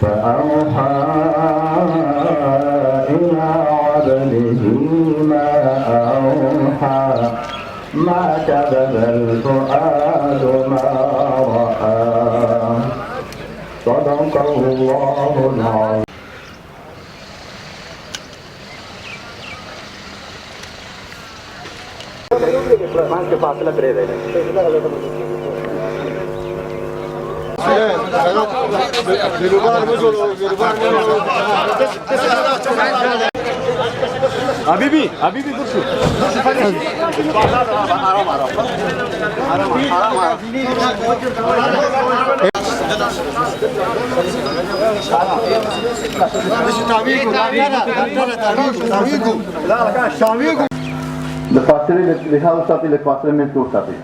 فأوحى إلى عبده ما أوحى ما كذب الفؤاد ما رأى صدق الله العظيم. حبيبي برشو لفاصله لحاظ ساتي لفاصله من تو ساتي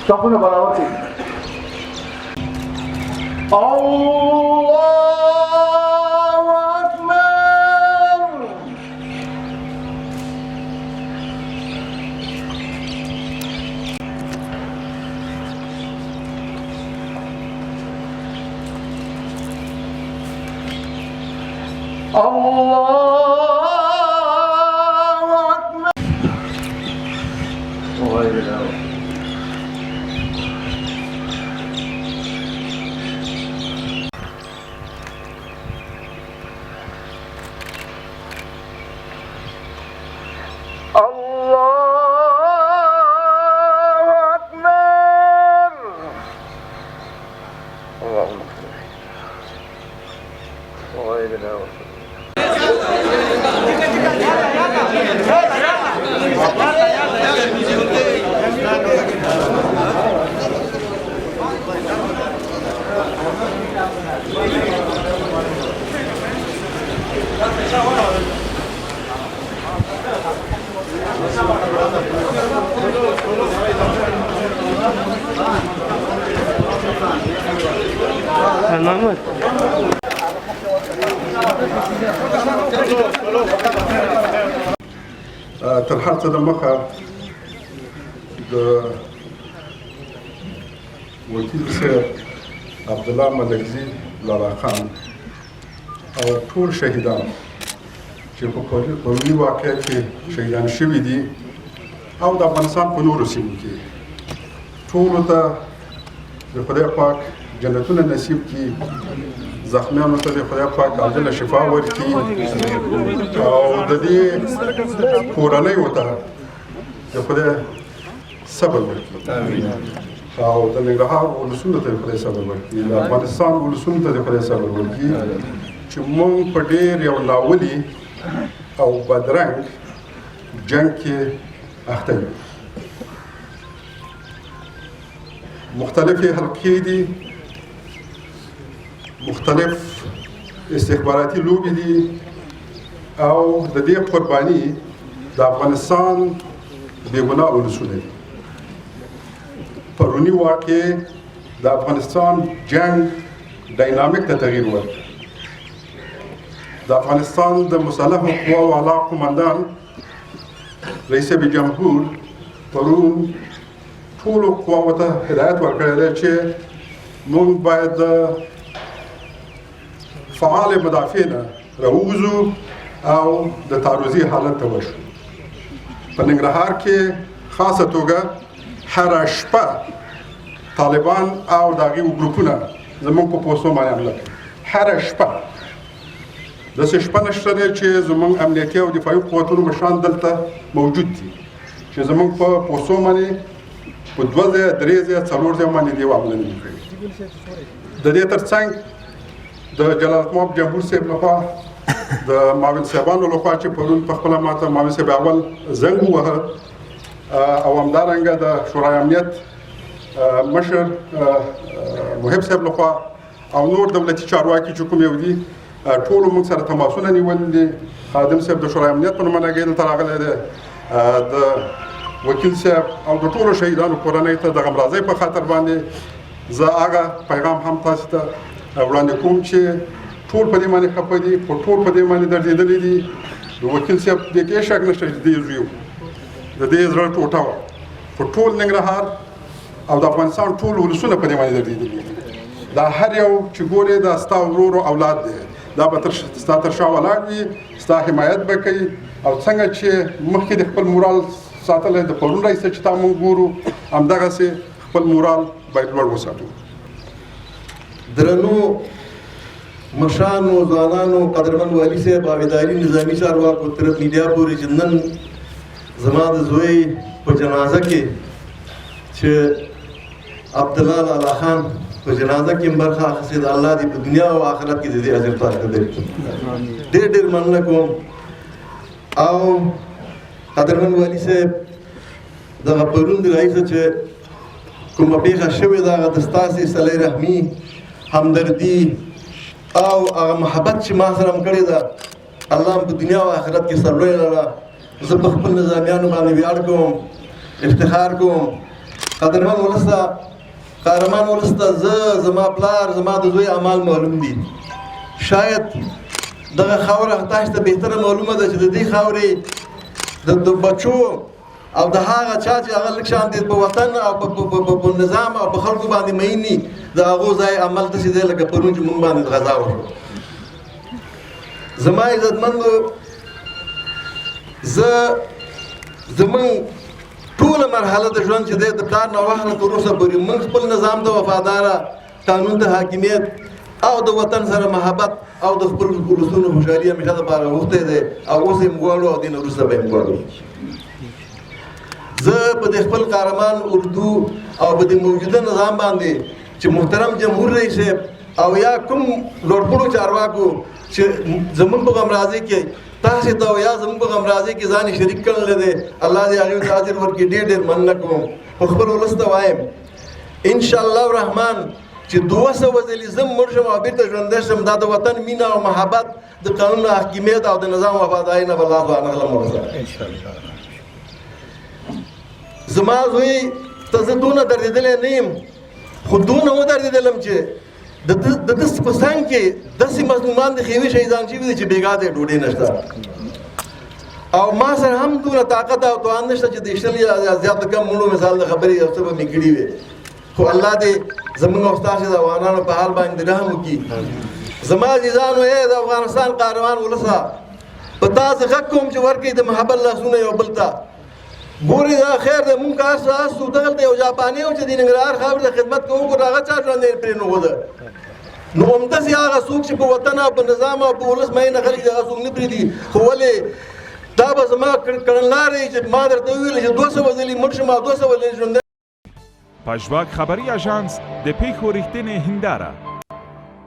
صفونه برابر کړئ. الله اکبر. تر هر څه د مخه د وکیل صاحب عبدالله ملکزي لالاخان او ټول شهیدان چې په پروني واقعه کې شهیدان شوي دي او د افغانستان په نورو سیمو کې ټولو ته د خدای پاک جنتونه نصیب کړي، زخمیانو ته د خدای پاک عاجله شفا ورکړي او د دې کورنیو ته د خدای صبر ورکړي او د ننګرهار ولسونو ته د خدای صبر ورکړي، د افغانستان ولسونو ته د خدای صبر ورکړي چې موږ په ډېر یو ناولي او بدرنګ جنګ کې اخته یو. مختلفې حلقې دي، مختلف استخباراتي لوبې دي او د دې قرباني د افغانستان بېګناه ولسونه دي. پروني واقعې د افغانستان جنگ ډاینامیک ته تغییر ورکړ. د افغانستان د مسلحو قواو اعلی قماندان رئیس جمهور پرون ټولو قواو ته هدایت ورکړی دی چې موږ باید فعال مدافع نه راووځو او د تعرضي حالت ته ورشو. په ننګرهار کې خاصه توګه هره شپه طالبان او د هغې ګروپونه زموږ په پوستو باندې حمله کوي. هره شپه داسې شپه نشته دی چې زموږ امنیتي او دفاعي قوتونو مشران دلته موجود دي چې زموږ په پوستو باندې په 2 ځایه 3 ځایه 4 ځایه باندې دې حمله نه کوي. د دې ترڅنګ د جلالتمآب جمهور صاحب لخوا د معاون صاحبانو لخوا چې پرون په خپله ماته معاون صاحب اول زنګ ووهه او همدارنګه د شورای امنیت مشر محب صاحب لخوا او نور دولتي چارواکي چې کوم یو دي ټولو موږ سره تماسونه نیولي دي. خادم صاحب د شورای امنیت په نوم راغلی دی، د وکیل صاحب او د ټولو شهیدانو کورنۍ ته د غمرازۍ په خاطر باندې زه هغه پیغام هم تاسو ته وړاندې کوم چې ټول په دې باندې خفه دي په ټول په دې باندې دردېدلي دي د وکیل صاحب دې کې شک نشته چې دې زوی د دې زړه ټوټه وه په ټول ننګرهار او د افغانستان ټول ولسونه په دې باندې دردېدلي دا هر یو چې ګورې دا ستا ورور اولاد دی دا به ستا تر شا ولاړ وي ستا حمایت به کوي او څنګه چې مخکې د خپل مورال ساتلی د پرون راهیسې چې تا مونږ ګورو همدغسې خپل مورال باید لوړ وساتو درنو مشرانو ځوانانو قدرمن والي صاحب او اداري نظامي چارواکو تر میډیا پورې چې نن زما د زوی په جنازه کې چې عبدالله لالاخان په جنازه کې برخه اخیستې ده الله دې په دنیا او آخرت کې د دې اجر تاسو ته درکړي ډېر ډېر مننه کوم او قدرمن والي صاحب دغه پرون د راهیسې چې کومه پېښه شوې ده هغه د ستاسې صلې رحمي همدردي او هغه محبت چې ما سره هم کړې ده الله هم په دنیا او آخرت کې سرلوړی لره زه په خپل نظامیانو باندې ویاړ کوم افتخار کوم قدرمن ولس ته قهرمان ولس ته زه زما پلار زما د زوی اعمال معلوم دي شاید دغه خاوره تاسو ته بهتره معلومه ده چې د دې خاورې د بچو او د هغه چا چې هغه لږ شان دي په وطن او په نظام او په خلکو باندې مینی د هغو ځای عمل داسې دی لکه پرون چې مونږ باندې غذا وشو زما عزتمندو زمونږ ټوله مرحله د ژوند چې دی د پلار نه واخله تر اوسه پورې موږ خپل نظام ته وفاداره قانون ته حاکمیت او د وطن سره محبت او د خپل ولسونو خوشحالي همیشه دپاره غوښتی دی او اوس یې غواړو او دې نه وروسته به یې غواړو زه په دې خپل قهرمان اردو او په دې موجوده نظام باندې چې محترم جمهور رئیس صاحب او یا کوم لوړپوړو چارواکو چې زمونږ په غمرازۍ کې تاسو ته یا زموږ په غمرازۍ کې ځان شریک کړلی دی الله دې هغوی ته اجر ورکړي ډېر ډېر مننه کوم خو خپل ولس ته وایم انشاءالله الرحمن چې 200 ځلې زه مړ شم او بېرته ژوندی شم دا د وطن مینه او محبت د قانون حاکمیت او د نظام وفادارۍ نه به لاس وانخلم ورسره زما زوی ته زه دونه دردېدلی نه یم خو دونه ودردېدلم چې د ده په څنګ کې داسې مظلومان د خېوې شهیدان شوي دي چې بېګا دی ډوډۍ نشته او ما سره هم دونه طاقت او توان نشته چې د 100 یا زیات کم مړو مثال د خبرې یو څه به مې کړي وي خو الله دې زموږ او ستاسې د افغانانو په حال باندې رحم وکړي زما عزیزانو ای د افغانستان قهرمان ولسه په تاسو غږ کوم چې ورکړئ د محبت لاسونه یو بل ته ګورې دا خیر دی مونږ کار ستاسو دغلته یو جاپاني و چې د ننګرهار خاورې ته خدمت کوونکو هغه چا ژوندی پرې نه وده نو همداسې هغه څوک چې په وطن او په نظام او په ولس مینه خلک دي هغه څوک نه پرېږدي خو ولې دا به زما کړنلارې چې ما درته وویل چې 200 ځلې مړ شم او 200 ځلې ژوندی پژواک خبری اژانس د پیښو ریښتینې هنداره